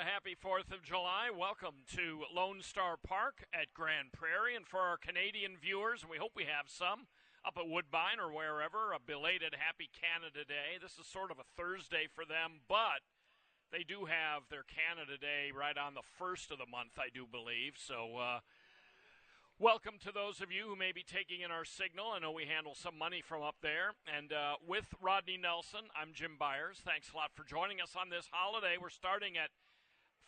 happy 4th of July. Welcome to Lone Star Park at Grand Prairie. And for our Canadian viewers, and we hope we have some up at Woodbine or wherever, a belated Happy Canada Day. This is sort of a Thursday for them, but they do have their Canada Day right on the 1st of the month, I do believe. So welcome to those of you who may be taking in our signal. I know we handle some money from up there. And with Rodney Nelson, I'm Jim Byers. Thanks a lot for joining us on this holiday. We're starting at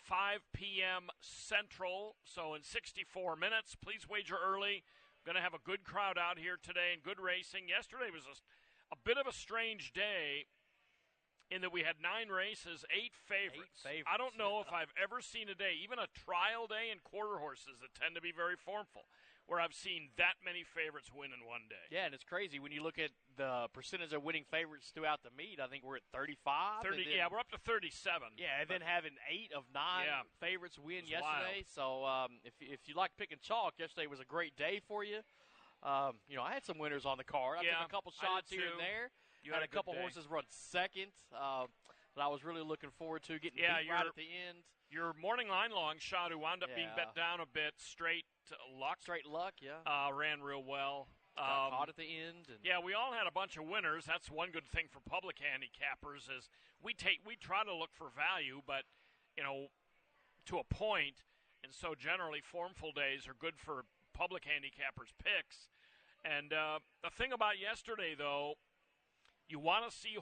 5 p.m. Central, so in 64 minutes. Please wager early. Going to have a good crowd out here today and good racing. Yesterday was a bit of a strange day in that we had 9 races, 8 favorites. I don't know if I've ever seen a day, even a trial day in quarter horses that tend to be very formful, where I've seen that many favorites win in one day. Yeah, and it's crazy. When you look at the percentage of winning favorites throughout the meet, I think we're at 35. Yeah, we're up to 37. Yeah, and then having 8 of 9 favorites win yesterday. Wild. So if you like picking chalk, yesterday was a great day for you. I had some winners on the card. I took a couple shots here and there. You had a couple day. horses run second that I was really looking forward to getting beat right at the end. Your morning line long shot, who wound up being bet down a bit, Straight Luck. Straight Luck, yeah. Ran real well. Got caught at the end. And we all had a bunch of winners. That's one good thing for public handicappers is we try to look for value, but, to a point. And so generally formful days are good for public handicappers' picks. And the thing about yesterday, though, you want to see,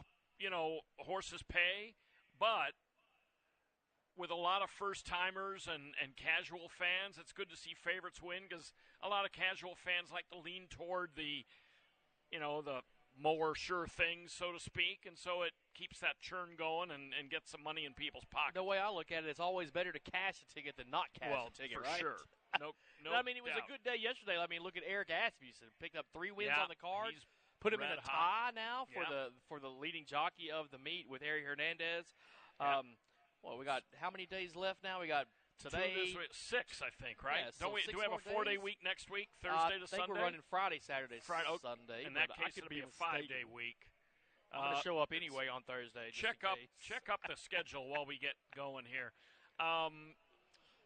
horses pay, but with a lot of first-timers and casual fans, it's good to see favorites win because a lot of casual fans like to lean toward the more sure things, so to speak, and so it keeps that churn going and gets some money in people's pockets. The way I look at it, it's always better to cash a ticket than not cash a ticket, for right? Sure. No, I mean, it was a good day yesterday. I mean, look at Eric Asmussen. Picked up 3 wins on the card. Put him in a tie now for the leading jockey of the meet with Harry Hernandez. We got how many days left now? We got today 6, I think, right? Yeah, so do we have a 4-day week next week, Thursday to Sunday? I think we're running Friday, Saturday, Sunday. In that case, it'll be a 5-day week. I'm going to show up anyway on Thursday. Check up the schedule while we get going here.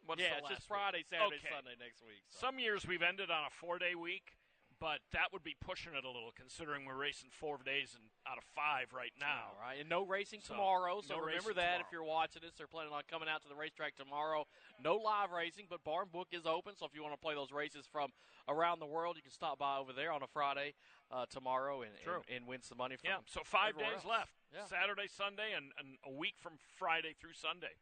It's just Friday, Saturday, Sunday next week. So. Some years we've ended on a 4-day week, but that would be pushing it a little considering we're racing 4 days out of 5 right now. All right, and no racing tomorrow, so remember that tomorrow. If you're watching this. They're planning on coming out to the racetrack tomorrow. No live racing, but Barn Book is open, so if you want to play those races from around the world, you can stop by over there on a Friday tomorrow and win some money from so 5 days else. left, Yeah. Saturday, Sunday, and a week from Friday through Sunday.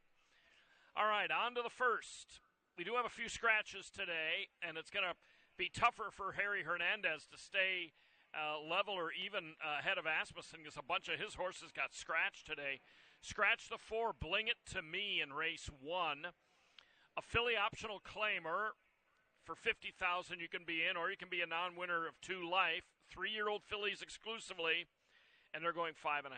All right, on to the first. We do have a few scratches today, and it's going to be tougher for Harry Hernandez to stay level or even ahead of Asmussen because a bunch of his horses got scratched today. Scratch the 4, Bling It to Me in race 1. A filly optional claimer for $50,000 you can be in, or you can be a non-winner of 2 life. 3-year-old fillies exclusively, and they're going 5.5.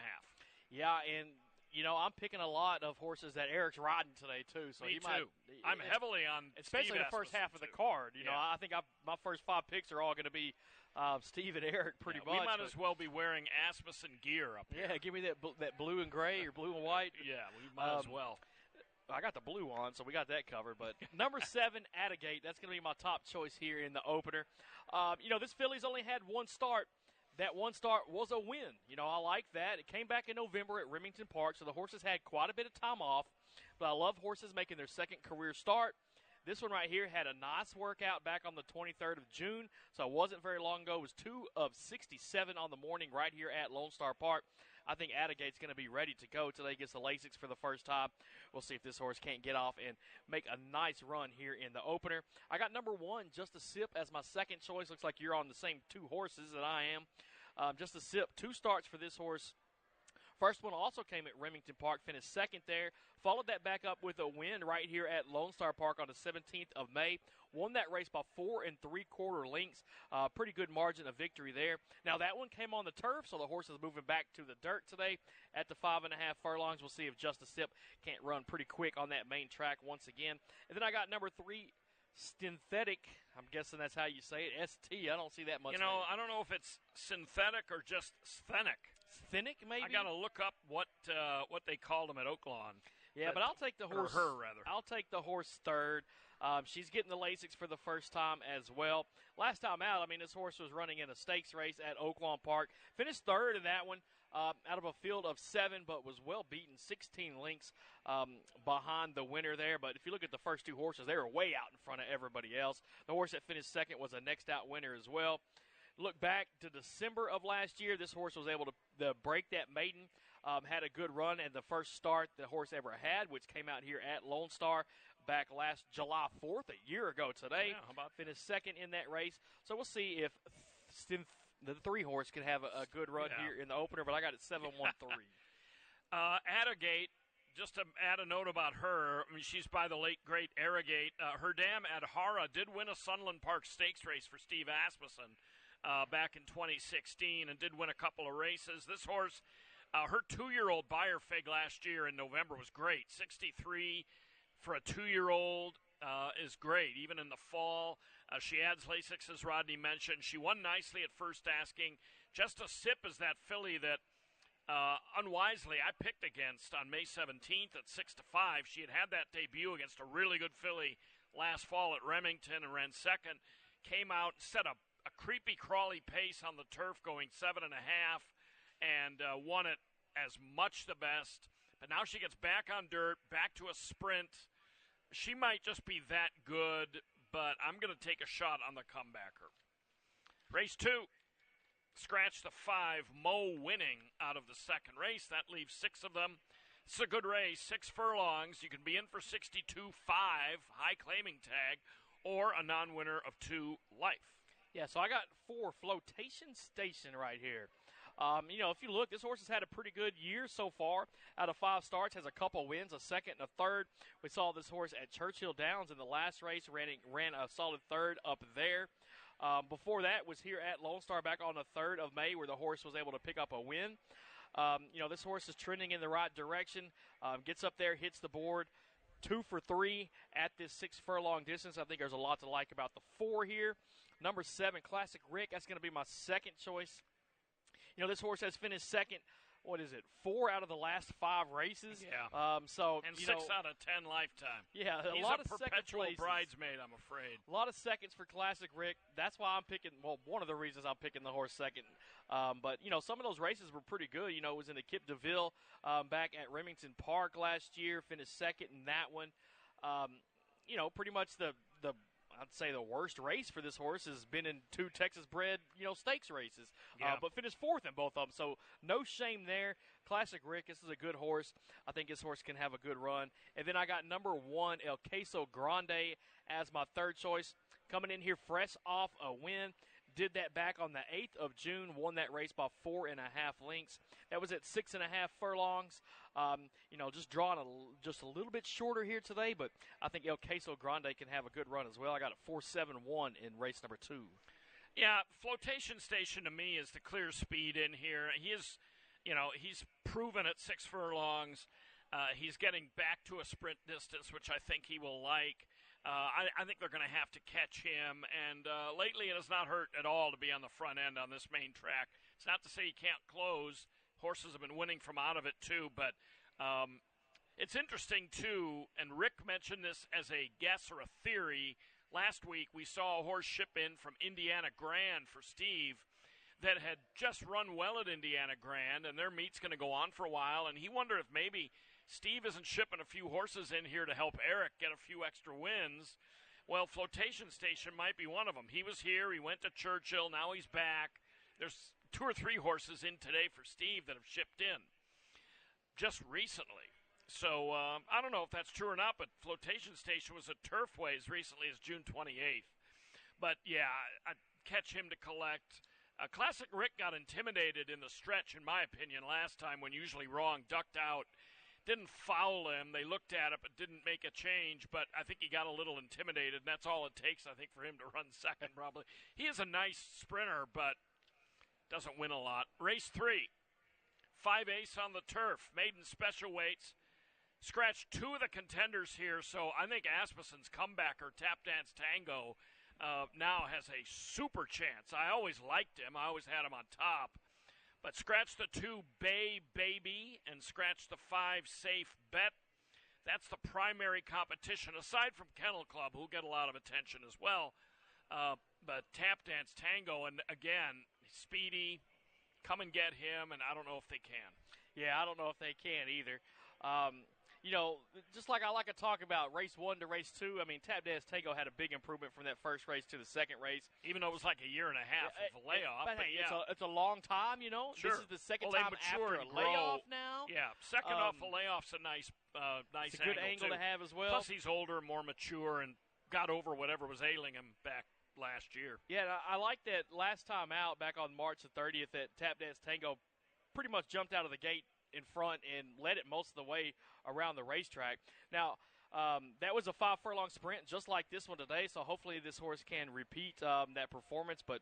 Yeah, and I'm picking a lot of horses that Eric's riding today, too. So Me too. I'm heavily on especially Steve the first Asmussen half of the too. card. I think my first 5 picks are all going to be Steve and Eric pretty much. We might as well be wearing Asmussen gear up here. Yeah, give me that blue and gray or blue and white. Yeah, we might as well. I got the blue on, so we got that covered. But number 7, Attagate, that's going to be my top choice here in the opener. This filly's only had 1 start. That 1 start was a win. I like that. It came back in November at Remington Park, so the horses had quite a bit of time off. But I love horses making their second career start. This one right here had a nice workout back on the 23rd of June, so it wasn't very long ago. It was 2 of 67 on the morning right here at Lone Star Park. I think Attagate's going to be ready to go today. Gets the Lasix for the first time. We'll see if this horse can't get off and make a nice run here in the opener. I got number 1, Just a Sip, as my second choice. Looks like you're on the same 2 horses that I am. Just a Sip, 2 starts for this horse. First one also came at Remington Park, finished second there. Followed that back up with a win right here at Lone Star Park on the 17th of May. Won that race by 4 3/4 lengths. Pretty good margin of victory there. Now, that one came on the turf, so the horse is moving back to the dirt today at the 5.5 furlongs. We'll see if Just a Sip can't run pretty quick on that main track once again. And then I got number 3, Synthetic. I'm guessing that's how you say it. ST. I don't see that much. I don't know if it's synthetic or just sthenic. Sthenic, maybe? I got to look up what they called him at Oaklawn. Yeah, but I'll take the horse. Or her, rather. I'll take the horse third. She's getting the Lasix for the first time as well. Last time out, I mean, this horse was running in a stakes race at Oaklawn Park. Finished third in that one out of a field of 7, but was well beaten, 16 lengths behind the winner there. But if you look at the first 2 horses, they were way out in front of everybody else. The horse that finished second was a next out winner as well. Look back to December of last year, this horse was able to break that maiden. Had a good run and the first start the horse ever had, which came out here at Lone Star back last July 4th, a year ago today. Yeah, how about finished second in that race. So we'll see if the 3 horse can have a good run here in the opener, but I got it 7-1-3. Attagate, just to add a note about her, I mean, she's by the late, great Arrogate. Her dam Adhara did win a Sunland Park Stakes race for Steve Asmussen back in 2016 and did win a couple of races. This horse, her 2-year-old Beyer Fig last year in November was great. 63 for a 2-year-old is great, even in the fall. She adds Lasix, as Rodney mentioned. She won nicely at first asking. Just a Sip is that filly that unwisely I picked against on May 17th at 6-5. She had that debut against a really good filly last fall at Remington and ran second. Came out, set a creepy crawly pace on the turf going 7.5 and won it as much the best. But now she gets back on dirt, back to a sprint. She might just be that good, but I'm going to take a shot on the comebacker. Race 2, scratch the 5, Mo winning out of the second race. That leaves 6 of them. It's a good race, 6 furlongs. You can be in for 62.5, high claiming tag, or a non-winner of 2 life. Yeah, so I got 4 Flotation Station right here. If you look, this horse has had a pretty good year so far. Out of 5 starts, has a couple wins, a second and a third. We saw this horse at Churchill Downs in the last race, ran a solid third up there. Before that was here at Lone Star back on the 3rd of May where the horse was able to pick up a win. This horse is trending in the right direction, gets up there, hits the board. 2 for 3 at this 6 furlong distance. I think there's a lot to like about the 4 here. Number 7, Classic Rick. That's going to be my second choice. This horse has finished second, 4 out of the last 5 races? Yeah. And 6 out of 10 lifetime. Yeah, He's lot a of perpetual second places. bridesmaid, I'm afraid. A lot of seconds for Classic Rick. That's why I'm picking, one of the reasons I'm picking the horse second. But some of those races were pretty good. It was in the Kip DeVille back at Remington Park last year, finished second in that one. Pretty much I'd say the worst race for this horse has been in 2 Texas-bred, stakes races. Yeah. But finished 4th in both of them, so no shame there. Classic Rick, this is a good horse. I think this horse can have a good run. And then I got number 1, El Queso Grande, as my third choice. Coming in here fresh off a win. Did that back on the 8th of June, won that race by 4.5 lengths. That was at 6.5 furlongs. Just drawing just a little bit shorter here today, but I think El Queso Grande can have a good run as well. I got a 4.71 in race number 2. Yeah, Flotation Station to me is the clear speed in here. He is, he's proven at 6 furlongs. He's getting back to a sprint distance, which I think he will like. I think they're going to have to catch him, and lately it has not hurt at all to be on the front end on this main track. It's not to say he can't close. Horses have been winning from out of it, too, but it's interesting, too, and Rick mentioned this as a guess or a theory. Last week we saw a horse ship in from Indiana Grand for Steve that had just run well at Indiana Grand, and their meet's going to go on for a while, and he wondered if maybe Steve isn't shipping a few horses in here to help Eric get a few extra wins. Well, Flotation Station might be one of them. He was here. He went to Churchill. Now he's back. There's 2 or 3 horses in today for Steve that have shipped in just recently. So I don't know if that's true or not, but Flotation Station was at Turfway as recently as June 28th. But, yeah, I'd catch him to collect. Classic Rick got intimidated in the stretch, in my opinion, last time when usually wrong, ducked out. Didn't foul him. They looked at it but didn't make a change. But I think he got a little intimidated, and that's all it takes, I think, for him to run second probably. He is a nice sprinter, but doesn't win a lot. Race 3, 5 ace on the turf, maiden special weights. Scratched 2 of the contenders here, so I think Asmussen's comebacker, Tap Dance Tango, now has a super chance. I always liked him. I always had him on top. But scratch the 2 Bay Baby and scratch the 5 Safe Bet. that's the primary competition, aside from Kennel Club, who'll get a lot of attention as well. But Tap Dance Tango, and again, Speedy, come and get him, and I don't know if they can. Yeah, I don't know if they can either. Just like I like to talk about race 1 to race 2, I mean, Tap Dance Tango had a big improvement from that first race to the second race. Even though it was like a year and a half of a layoff. But hey, it's a long time, Sure. This is the second time after a layoff now. Yeah, second off a layoff's a nice it's a good angle to have as well. Plus, he's older, more mature, and got over whatever was ailing him back last year. Yeah, I like that last time out, back on March the 30th, that Tap Dance Tango pretty much jumped out of the gate in front and led it most of the way around the racetrack. Now, that was a 5-furlong sprint just like this one today, so hopefully this horse can repeat that performance, but,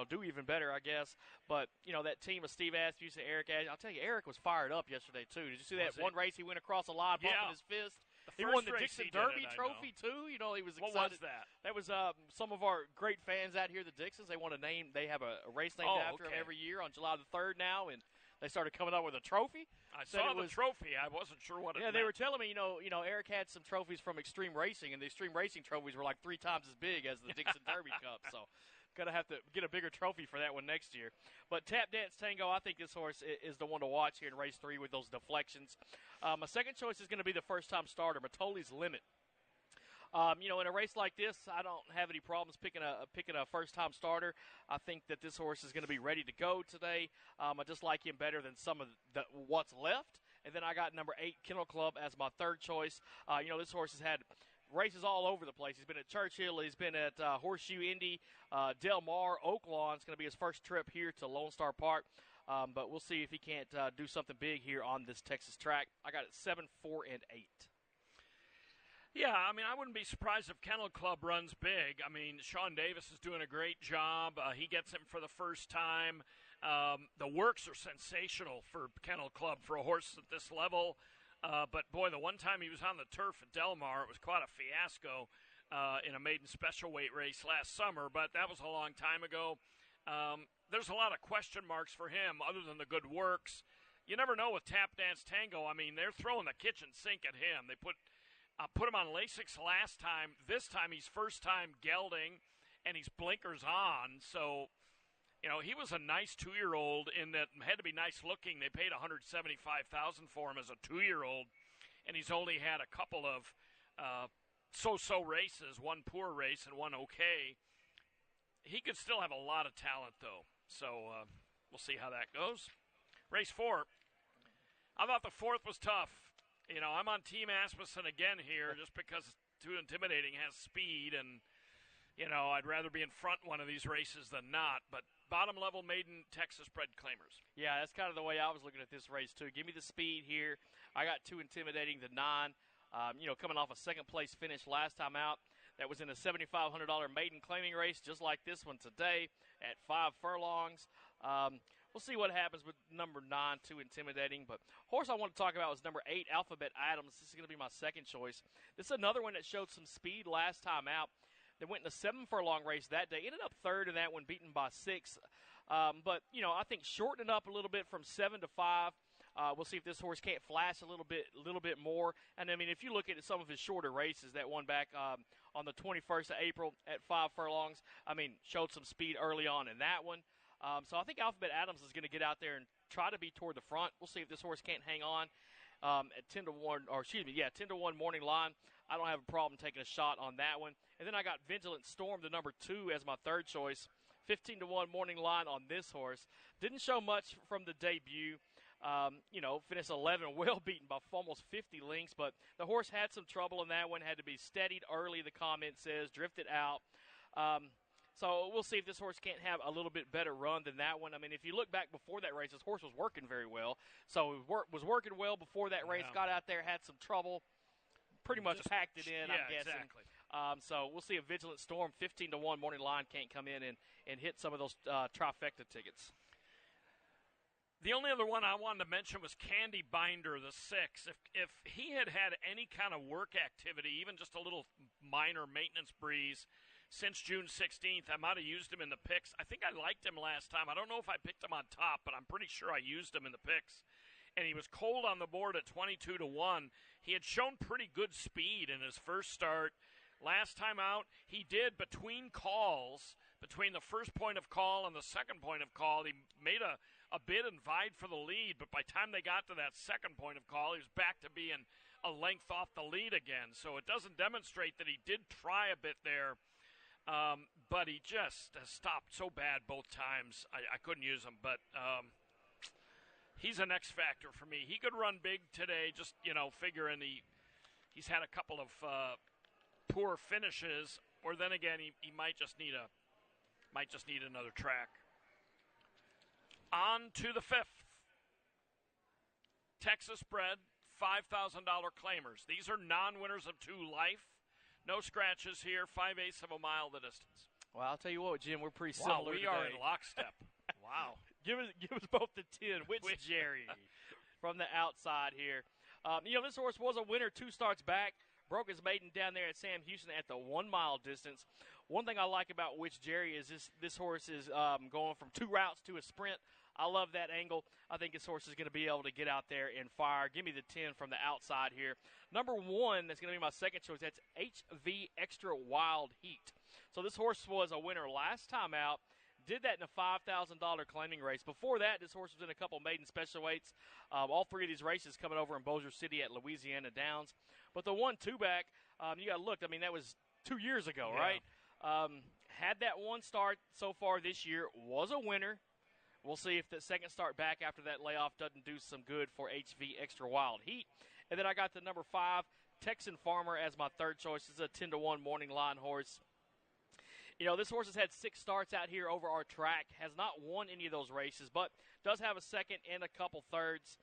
do even better, I guess. But, that team of Steve Asmussen and Eric Ashe, I'll tell you, Eric was fired up yesterday, too. Did you see that one race he went across a line, bumping his fist? He won the Dixon Derby trophy, too. He was excited. What was that? That was some of our great fans out here, the Dixons. They have a race named after him every year on July the 3rd now, and they started coming up with a trophy. I saw the trophy. I wasn't sure what it meant. Yeah, they were telling me, Eric had some trophies from Extreme Racing, and the Extreme Racing trophies were like 3 times as big as the Dixon Derby Cup. So, going to have to get a bigger trophy for that one next year. But Tap Dance Tango, I think this horse is the one to watch here in race 3 with those deflections. My second choice is going to be the first-time starter, Matoli's Limit. In a race like this, I don't have any problems picking a first-time starter. I think that this horse is going to be ready to go today. I just like him better than some of what's left. And then I got number 8, Kennel Club, as my third choice. This horse has had races all over the place. He's been at Churchill. He's been at Horseshoe Indy, Del Mar, Oaklawn. It's going to be his first trip here to Lone Star Park. But we'll see if he can't do something big here on this Texas track. I got it 7, 4, and 8. Yeah, I mean, I wouldn't be surprised if Kennel Club runs big. I mean, Sean Davis is doing a great job. He gets him for the first time. The works are sensational for Kennel Club for a horse at this level. But, boy, the one time he was on the turf at Del Mar, it was quite a fiasco in a maiden special weight race last summer. But that was a long time ago. There's a lot of question marks for him other than the good works. You never know with Tap Dance Tango. I mean, they're throwing the kitchen sink at him. They put him on Lasix last time. This time he's first time gelding, and he's blinkers on. So, he was a nice 2-year-old in that had to be nice looking. They paid $175,000 for him as a 2-year-old, and he's only had a couple of so-so races, one poor race and one okay. He could still have a lot of talent, though. So we'll see how that goes. Race 4. I thought the 4th was tough. I'm on Team Asmussen again here just because Too Intimidating has speed, and, I'd rather be in front one of these races than not. But bottom-level maiden Texas bred claimers. Yeah, that's kind of the way I was looking at this race, too. Give me the speed here. I got Too Intimidating, the 9. Coming off a second-place finish last time out. That was in a $7,500 maiden claiming race, just like this one today at 5 furlongs. We'll see what happens with number 9, Too Intimidating. But horse I want to talk about was number 8, Alphabet Adams. This is going to be my second choice. This is another one that showed some speed last time out. They went in a 7-furlong race that day. Ended up third in that one, beaten by 6. But I think shortening up a little bit from 7 to 5. We'll see if this horse can't flash a little bit more. And, I mean, if you look at some of his shorter races, that one back on the 21st of April at 5 furlongs, I mean, showed some speed early on in that one. So I think Alphabet Adams is going to get out there and try to be toward the front. We'll see if this horse can't hang on at 10 to 1 morning line. I don't have a problem taking a shot on that one. And then I got Vigilant Storm, the number 2, as my third choice. 15 to 1 morning line on this horse. Didn't show much from the debut. Finished 11, well beaten by almost 50 lengths, but the horse had some trouble in that one, had to be steadied early, the comment says, drifted out. So we'll see if this horse can't have a little bit better run than that one. I mean, if you look back before that race, this horse was working very well. So it was working well before that race, got out there, had some trouble, pretty much packed it in, I'm guessing. Exactly. So we'll see if Vigilant Storm, 15 to 1 morning line, can't come in and hit some of those trifecta tickets. The only other one I wanted to mention was Candy Binder, the 6. If he had any kind of work activity, even just a little minor maintenance breeze since June 16th, I might have used him in the picks. I think I liked him last time. I don't know if I picked him on top, but I'm pretty sure I used him in the picks. and he was cold on the board at 22-1. He had shown pretty good speed in his first start. Last time out, he did between calls, between the first point of call and the second point of call, he made a bid and vied for the lead, but by the time they got to that second point of call, he was back to being a length off the lead again. So it doesn't demonstrate that he did try a bit there, but he just stopped so bad both times. I couldn't use him, but he's an X factor for me. He could run big today, just, figuring he's had a couple of poor finishes, or then again, he might just need another track. On to the fifth. Texas bred $5,000 claimers. These are non-winners of 2 life. No scratches here. 5/8 of a mile the distance. Well, I'll tell you what, Jim, we're pretty similar. Wow, we are in lockstep. Wow. Give us both the 10. Which Jerry from the outside here. This horse was a winner 2 starts back. Broke his maiden down there at Sam Houston at the 1 mile distance. One thing I like about Which Jerry is this horse is going from 2 routes to a sprint. I love that angle. I think this horse is going to be able to get out there and fire. Give me the 10 from the outside here. Number 1, that's going to be my second choice. That's HV Extra Wild Heat. So this horse was a winner last time out. Did that in a $5,000 claiming race. Before that, this horse was in a couple maiden special weights. All 3 of these races coming over in Bossier City at Louisiana Downs. But the 1-2 back, you got to look. I mean, that was 2 years ago, yeah. right? Had that 1 start so far this year, was a winner. We'll see if the second start back after that layoff doesn't do some good for HV Extra Wild Heat. And then I got the number 5, Texan Farmer, as my third choice. This is a 10-1 morning line horse. This horse has had 6 starts out here over our track, has not won any of those races, but does have a second and a couple thirds.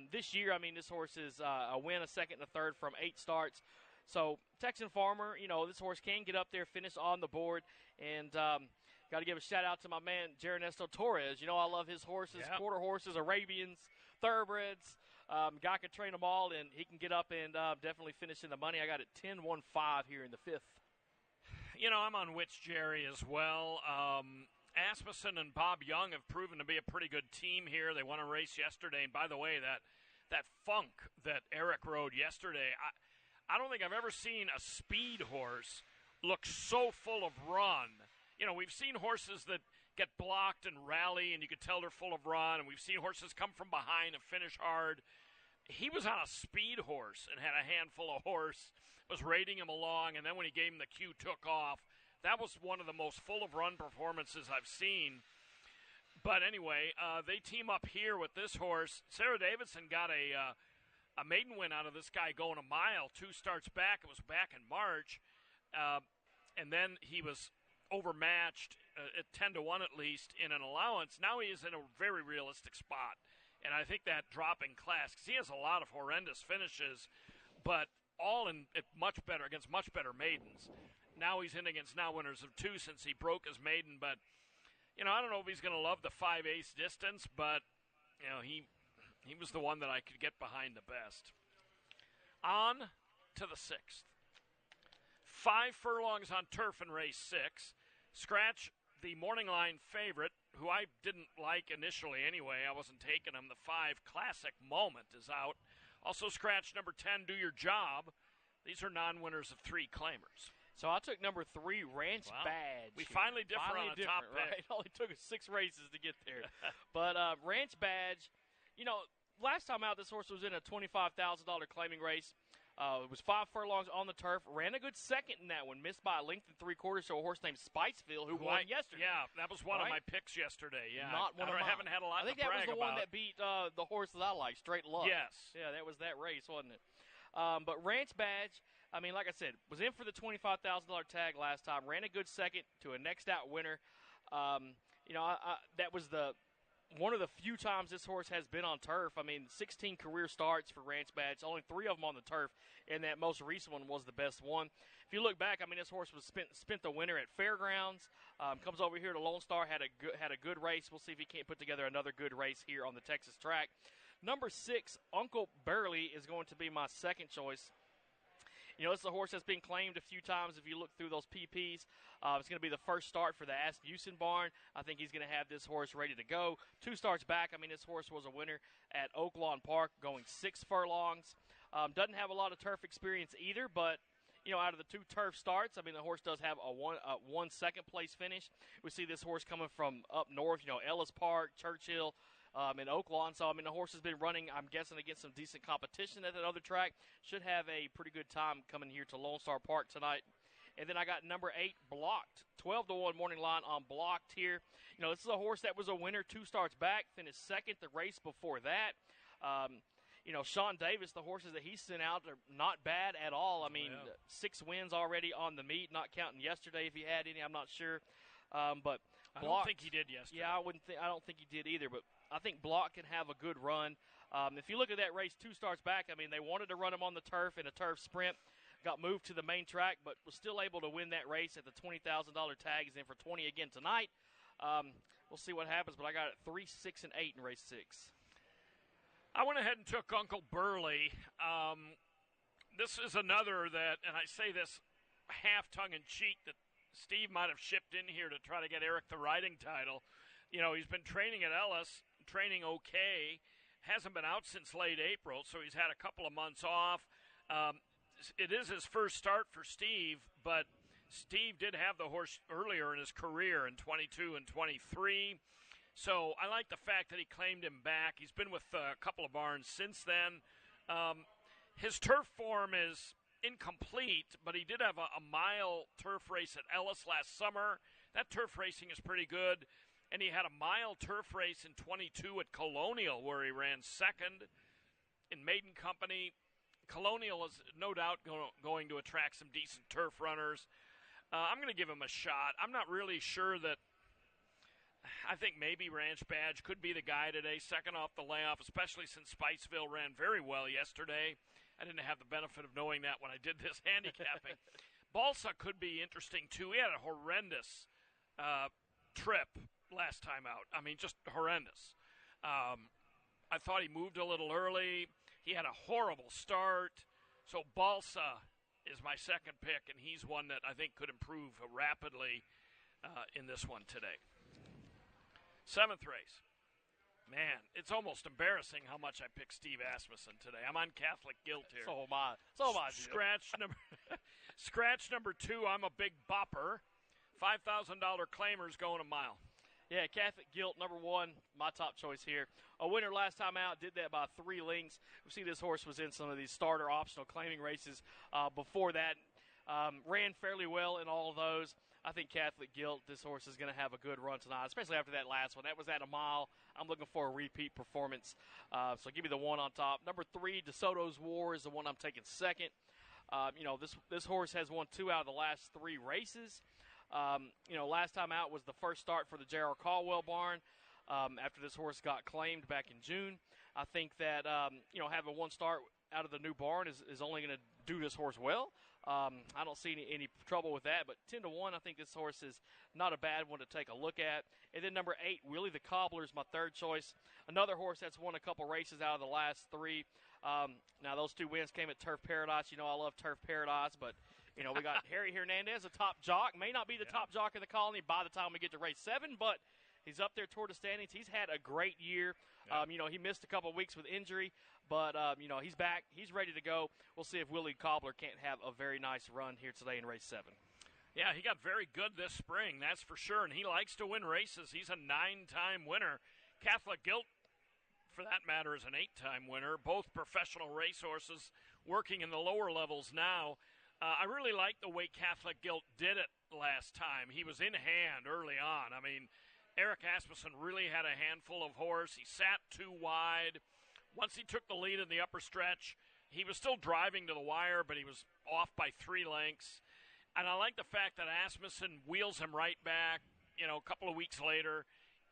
This year, this horse is a win, a second, and a third from 8 starts. So Texan Farmer, this horse can get up there, finish on the board, and got to give a shout-out to my man, Jerenesto Torres. I love his horses, yeah. Quarter horses, Arabians, thoroughbreds. Guy can train them all, and he can get up and definitely finish in the money. I got it 10-1-5 here in the 5th. I'm on Which Jerry as well. Asmussen and Bob Young have proven to be a pretty good team here. They won a race yesterday. And by the way, that funk that Eric rode yesterday, I don't think I've ever seen a speed horse look so full of run. We've seen horses that get blocked and rally, and you could tell they're full of run. And we've seen horses come from behind and finish hard. He was on a speed horse and had a handful of horse, was raiding him along, and then when he gave him the cue, took off. That was one of the most full of run performances I've seen. But anyway, they team up here with this horse. Sarah Davidson got a maiden win out of this guy going a mile, 2 starts back. It was back in March. And then he was overmatched at 10-1 at least in an allowance. Now he is in a very realistic spot. And I think that drop in class, because he has a lot of horrendous finishes, but all in much better against much better maidens. Now he's in against now winners of 2 since he broke his maiden, but I don't know if he's going to love the 5/8 distance, but he was the one that I could get behind the best. On to the 6th. 5 furlongs on turf in race 6. Scratch the morning line favorite, who I didn't like initially anyway. I wasn't taking him. The 5 Classic Moment is out. Also scratch number 10, Do Your Job. These are non-winners of 3 claimers. So I took number 3, Ranch Badge. We finally differ on a top pick. Right? It only took us 6 races to get there. But Ranch Badge, last time out, this horse was in a $25,000 claiming race. It was 5 furlongs on the turf. Ran a good second in that one. Missed by a length and 3/4 to a horse named Spiceville, who won yesterday. Yeah, that was one of my picks yesterday. Yeah, Not one of mine. I haven't had a lot to brag about. I think that was the one that beat the horse that I like, Straight Luck. Yes. Yeah, that was that race, wasn't it? But Ranch Badge, like I said, was in for the $25,000 tag last time. Ran a good second to a next out winner. That was one of the few times this horse has been on turf. 16 career starts for Ranch Badge, only 3 of them on the turf, and that most recent one was the best one. If you look back, this horse was spent the winter at Fairgrounds. Comes over here to Lone Star, had a good race. We'll see if he can't put together another good race here on the Texas track. Number 6, Uncle Burley, is going to be my second choice. You know, it's a horse that's been claimed a few times. If you look through those PPs, it's going to be the first start for the Asmussen barn. I think he's going to have this horse ready to go. 2 starts back. I mean, this horse was a winner at Oaklawn Park, going 6 furlongs. Doesn't have a lot of turf experience either, but you know, out of the 2 turf starts, I mean, the horse does have a one second place finish. We see this horse coming from up north, you know, Ellis Park, Churchill, and Oaklawn. So, I mean, the horse has been running, I'm guessing, against some decent competition at that other track. Should have a pretty good time coming here to Lone Star Park tonight. And then I got number 8, Blocked. 12-1 morning line on Blocked here. You know, this is a horse that was a winner 2 starts back, finished second the race before that. You know, Sean Davis, the horses that he sent out are not bad at all. I mean, 6 wins already on the meet, not counting yesterday if he had any. I'm not sure. But I don't think he did yesterday. Yeah, I don't think he did either. But I think Block can have a good run. If you look at that race 2 starts back, I mean, they wanted to run him on the turf in a turf sprint. Got moved to the main track, but was still able to win that race at the $20,000 tag. He's in for 20 again tonight. We'll see what happens, but I got it 3, 6, and 8 in race 6. I went ahead and took Uncle Burley. This is another that, and I say this half tongue-in-cheek, that Steve might have shipped in here to try to get Eric the riding title. You know, he's been training at Ellis, training okay. Hasn't been out since late April, so he's had a couple of months off. It is his first start for Steve, but Steve did have the horse earlier in his career in 22 and 23. So I like the fact that he claimed him back. He's been with a couple of barns since then. His turf form is incomplete, but he did have a mile turf race at Ellis last summer. That turf racing is pretty good. And he had a mile turf race in 22 at Colonial where he ran second in Maiden Company. Colonial is no doubt going to attract some decent turf runners. I'm going to give him a shot. I'm not really sure that I think maybe Ranch Badge could be the guy today, second off the layoff, especially since Spiceville ran very well yesterday. I didn't have the benefit of knowing that when I did this handicapping. Balsa could be interesting, too. He had a horrendous trip last time out. I mean, just horrendous. I thought he moved a little early. He had a horrible start. So Balsa is my second pick, and he's one that I think could improve rapidly in this one today. 7th race. Man, it's almost embarrassing how much I picked Steve Asmussen today. I'm on Catholic guilt here. So am I. Scratch number 2, I'm a big bopper. $5,000 claimers going a mile. Yeah, Catholic Guilt, number 1, my top choice here. A winner last time out, did that by 3 lengths. We see this horse was in some of these starter optional claiming races before that. Ran fairly well in all of those. I think Catholic Guilt, this horse is going to have a good run tonight, especially after that last one. That was at a mile. I'm looking for a repeat performance. So give me the 1 on top. Number 3, DeSoto's War is the one I'm taking second. You know, this horse has won 2 out of the last 3 races. You know, last time out was the first start for the J.R. Caldwell barn after this horse got claimed back in June. I think that, you know, having 1 start out of the new barn is only going to do this horse well. I don't see any trouble with that, but 10-1, I think this horse is not a bad one to take a look at. And then number 8, Willie the Cobbler is my third choice. Another horse that's won a couple races out of the last 3. Now, those 2 wins came at Turf Paradise. You know, I love Turf Paradise, but, you know, we got Harry Hernandez, a top jock. May not be the top jock in the colony by the time we get to race 7, but he's up there toward the standings. He's had a great year. Yeah. You know, he missed a couple of weeks with injury, but, you know, he's back. He's ready to go. We'll see if Willie Cobbler can't have a very nice run here today in race 7. Yeah, he got very good this spring, that's for sure, and he likes to win races. He's a 9-time winner. Catholic Guilt, for that matter, is an 8-time winner. Both professional racehorses working in the lower levels now. I really like the way Catholic Guilt did it last time. He was in hand early on. I mean, Eric Asmussen really had a handful of horse. He sat 2 wide. Once he took the lead in the upper stretch, he was still driving to the wire, but he was off by 3 lengths. And I like the fact that Asmussen wheels him right back, you know, a couple of weeks later,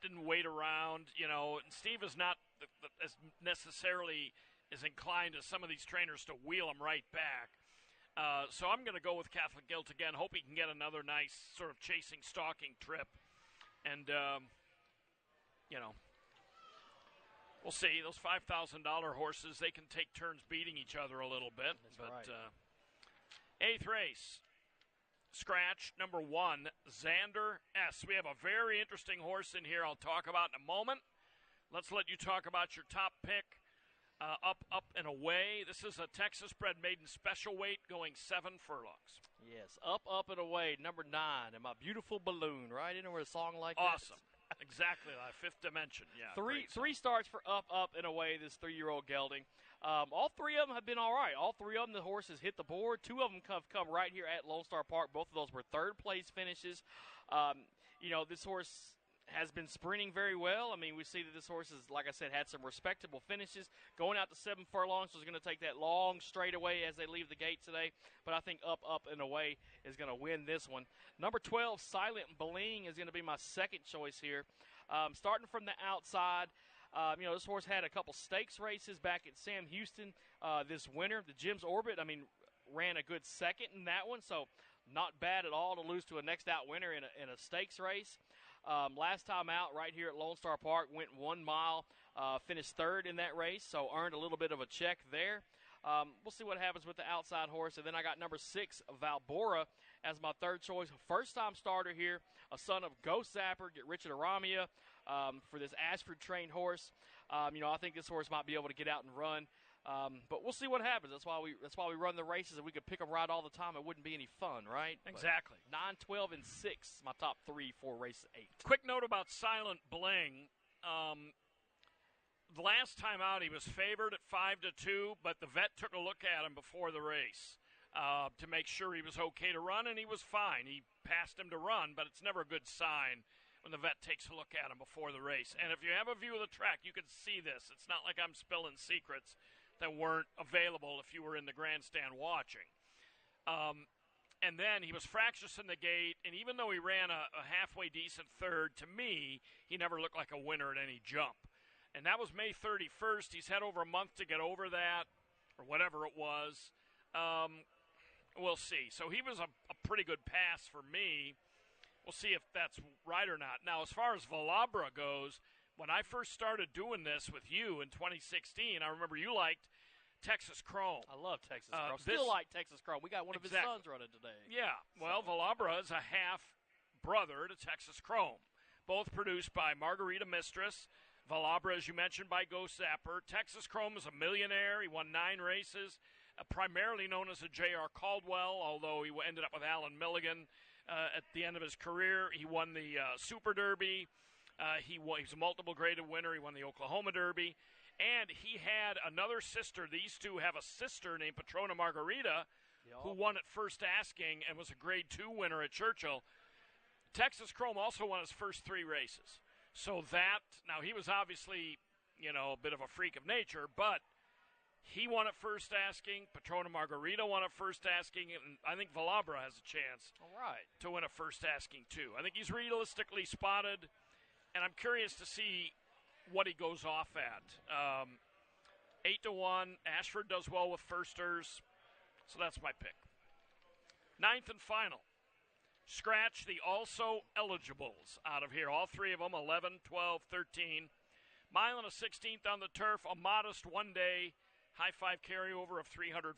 didn't wait around, you know. And Steve is not as necessarily as inclined as some of these trainers to wheel him right back. So I'm going to go with Catholic Guilt again. Hope he can get another nice sort of chasing, stalking trip. And, you know, we'll see. Those $5,000 horses, they can take turns beating each other a little bit. That's right. Eighth race, scratch number 1, Xander S. We have a very interesting horse in here I'll talk about in a moment. Let's let you talk about your top pick. Up, and away. This is a Texas-bred maiden special weight going 7 furlongs. Yes, up, and away, number 9, and my beautiful balloon, right? Into a song like awesome. that. Exactly, like Fifth Dimension. Yeah, three starts for up, and away, this 3-year-old gelding. All 3 of them have been all right. All 3 of them, the horses hit the board. 2 of them have come right here at Lone Star Park. Both of those were third-place finishes. This horse has been sprinting very well. I mean, we see that this horse has, like I said, had some respectable finishes. Going out to 7 furlongs was going to take that long straightaway as they leave the gate today. But I think up, and away is going to win this one. Number 12, Silent Bling, is going to be my second choice here. Starting from the outside, this horse had a couple stakes races back at Sam Houston this winter. The Jim's Orbit, ran a good second in that one, so not bad at all to lose to a next out winner in a stakes race. Last time out, right here at Lone Star Park, went 1 mile, finished third in that race, so earned a little bit of a check there. We'll see what happens with the outside horse. And then I got number 6, Valbora, as my third choice. First-time starter here, a son of Ghost Zapper, get Richard Aramia for this Ashford-trained horse. I think this horse might be able to get out and run. But we'll see what happens. That's why we run the races. If we could pick them right all the time, it wouldn't be any fun, right? Exactly. 9, 12, and 6, my top 3 for race 8. Quick note about Silent Bling. The last time out, he was favored at 5-2, but the vet took a look at him before the race to make sure he was okay to run, and he was fine. He passed him to run, but it's never a good sign when the vet takes a look at him before the race. And if you have a view of the track, you can see this. It's not like I'm spilling secrets that weren't available if you were in the grandstand watching. And then he was fractious in the gate, and even though he ran a halfway decent third, to me, he never looked like a winner at any jump. And that was May 31st. He's had over a month to get over that, or whatever it was. We'll see. So he was a pretty good pass for me. We'll see if that's right or not. Now, as far as Valabra goes, when I first started doing this with you in 2016, I remember you liked Texas Chrome. I love Texas Chrome. Still like Texas Chrome. We got one of his sons running today. Yeah. Well, Valabra is a half-brother to Texas Chrome. Both produced by Margarita Mistress. Valabra, as you mentioned, by Ghost Zapper. Texas Chrome is a millionaire. He won 9 races, primarily known as a J.R. Caldwell, although he ended up with Alan Milligan at the end of his career. He won the Super Derby. He was a multiple graded winner. He won the Oklahoma Derby. And he had another sister. These two have a sister named Patrona Margarita, who won at First Asking and was a Grade 2 winner at Churchill. Texas Chrome also won his first 3 races. So now he was obviously, a bit of a freak of nature, but he won at First Asking. Patrona Margarita won at First Asking, and I think Valabra has a chance to win a First Asking too. I think he's realistically spotted, and I'm curious to see what he goes off at. 8-1. Ashford does well with firsters, so that's my pick. 9th and final. Scratch the also eligibles out of here. All 3 of them, 11, 12, 13. Mile and a 16th on the turf, a modest one-day high-five carryover of $304.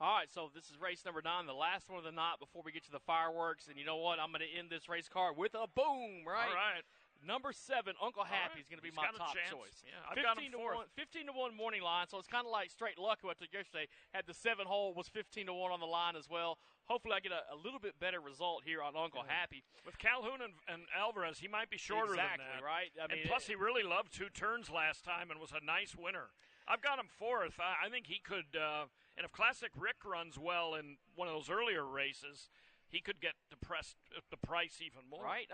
All right, so this is race number 9, the last one of the night before we get to the fireworks. And you know what? I'm going to end this race car with a boom, right? All right. Number 7, Uncle Happy is going to be my top choice. Yeah, I've got him 4th. 15-1 morning line, so it's kind of like straight luck who I took yesterday. Had the 7 hole, was 15-1 on the line as well. Hopefully I get a little bit better result here on Uncle Happy. With Calhoun and Alvarez, he might be shorter than that. Exactly, right? And plus, he really loved 2 turns last time and was a nice winner. I've got him 4th. I think he could, and if Classic Rick runs well in one of those earlier races, he could get depressed the price even more. Right.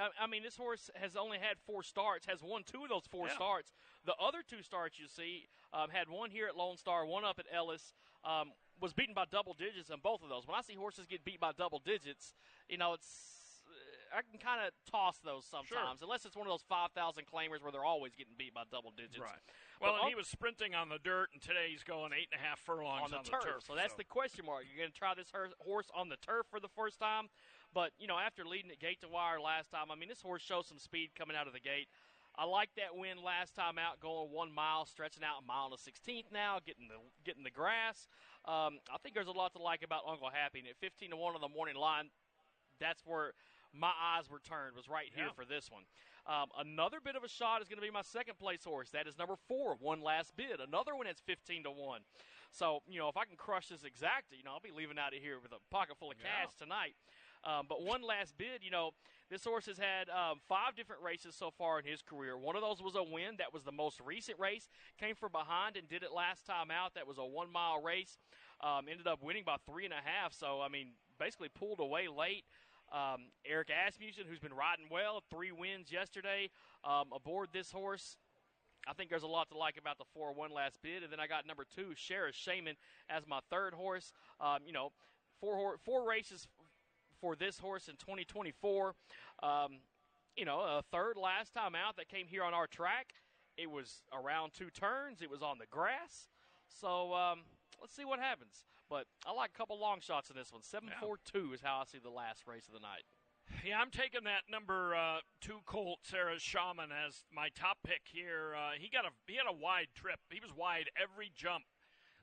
This horse has only had 4 starts, has won 2 of those 4 starts. The other 2 starts you see, had one here at Lone Star, one up at Ellis, was beaten by double digits in both of those. When I see horses get beat by double digits, I can kind of toss those sometimes, unless it's one of those 5,000 claimers where they're always getting beat by double digits. Right. Well, and he was sprinting on the dirt, and today he's going 8.5 furlongs on the turf. So that's the question mark. You're going to try this horse on the turf for the first time, but after leading at gate to wire last time, this horse shows some speed coming out of the gate. I like that win last time out, going 1 mile, stretching out a mile and a 16th now, getting the grass. I think there's a lot to like about Uncle Happy. And at 15-1 on the morning line, that's where my eyes were turned, was right here for this one. Another bit of a shot is going to be my second place horse. That is number 4, One Last Bid. Another one that's 15-1. So, if I can crush this exacta, I'll be leaving out of here with a pocket full of cash tonight. But One Last Bid, this horse has had 5 different races so far in his career. One of those was a win. That was the most recent race. Came from behind and did it last time out. That was a 1-mile race. Ended up winning by 3.5. So, basically pulled away late. Eric Asmussen, who's been riding well, 3 wins yesterday aboard this horse. I think there's a lot to like about the 4 One Last Bid. And then I got number 2, Sheriff Shaman, as my third horse. 4 races for this horse in 2024. A third last time out that came here on our track. It was around 2 turns. It was on the grass. So let's see what happens. But I like a couple long shots in this one. 7-4-2 is how I see the last race of the night. Yeah, I'm taking that number 2 Colt, Sarah Shaman, as my top pick here. He had a wide trip. He was wide every jump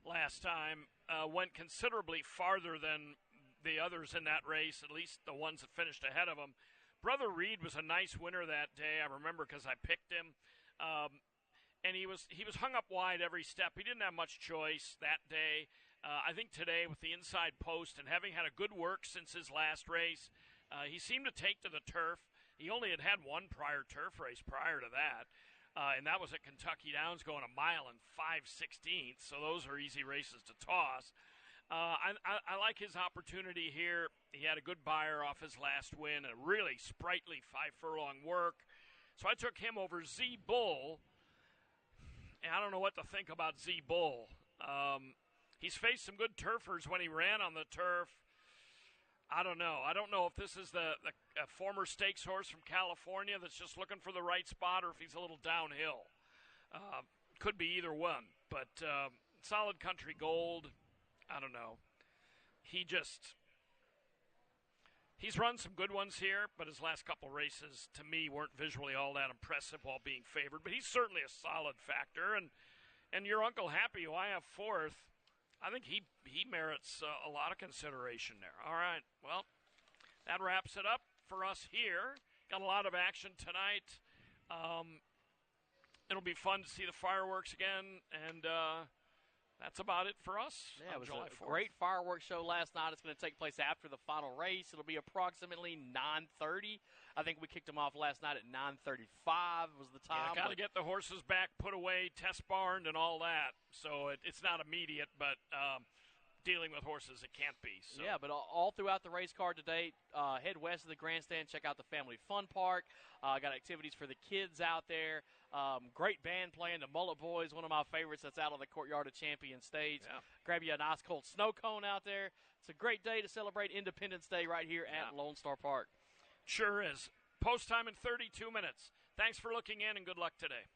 last time. Went considerably farther than the others in that race, at least the ones that finished ahead of him. Brother Reed was a nice winner that day. I remember because I picked him. And he was hung up wide every step. He didn't have much choice that day. I think today with the inside post and having had a good work since his last race, he seemed to take to the turf. He only had one prior turf race prior to that, and that was at Kentucky Downs going 1 mile and 5/16. So those are easy races to toss. I like his opportunity here. He had a good buyer off his last win, a really sprightly 5-furlong work. So I took him over Z Bull. And I don't know what to think about Z Bull. He's faced some good turfers when he ran on the turf. I don't know. I don't know if this is a former stakes horse from California that's just looking for the right spot or if he's a little downhill. Could be either one. But Solid Country Gold, I don't know. He's run some good ones here, but his last couple races, to me, weren't visually all that impressive while being favored. But he's certainly a solid factor. And your Uncle Happy, who I have 4th, I think he merits a lot of consideration there. All right, well, that wraps it up for us here. Got a lot of action tonight. It'll be fun to see the fireworks again, and that's about it for us. Yeah, it was July a 4th. great fireworks show last night. It's going to take place after the final race. It'll be approximately 9:30. I think we kicked them off last night at 9:35 was the time. Yeah, got to get the horses back, put away, test barned, and all that. So it's not immediate, but dealing with horses, it can't be. So. Yeah, but all throughout the race card today, head west of the grandstand, check out the Family Fun Park. Got activities for the kids out there. Great band playing, the Mullet Boys, one of my favorites that's out on the Courtyard of Champions stage. Yeah. Grab you a nice cold snow cone out there. It's a great day to celebrate Independence Day right here at Lone Star Park. Sure is. Post time in 32 minutes. Thanks for looking in and good luck today.